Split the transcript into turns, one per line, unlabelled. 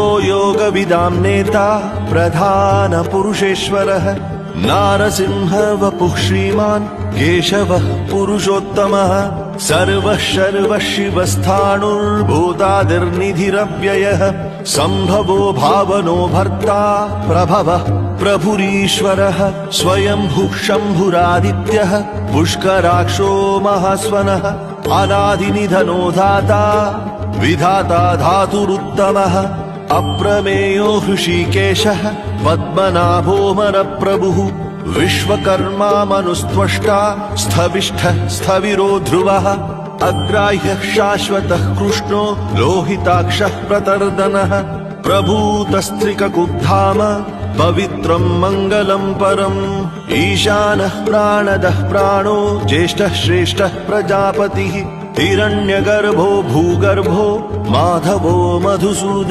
योगो योगविदां नेता प्रधान पुरुषेश्वरः नारसिंह वपुः श्रीमान् केशवः पुरुषोत्तमः सर्वः शर्वः शिवस्थाणुर्भूतादिर्निधिरव्ययः सम्भवो भावनो भर्ता प्रभवः प्रभुरीश्वरः स्वयंभुः शम्भुरादित्यः पुष्कराक्षो महास्वनः अनादिनिधनो धाता विधाता धातुरुत्तमः अप्रमेयो हृषीकेशः पद्मनाभोमरप्रभुः विश्वकर्मा मनुस्त्वष्टा स्थविष्ठः स्थविरो ध्रुवः अग्राह्यः शाश्वतः कृष्णो लोहिताक्षः प्रतर्दनः प्रभूतस्त्रिककुद्धाम पवित्रं मङ्गलं परम् ईशानः प्राणदः प्राणो ज्येष्ठः श्रेष्ठः प्रजापतिः हिरण्यगर्भो भूगर्भो माधवो मधुसूदनः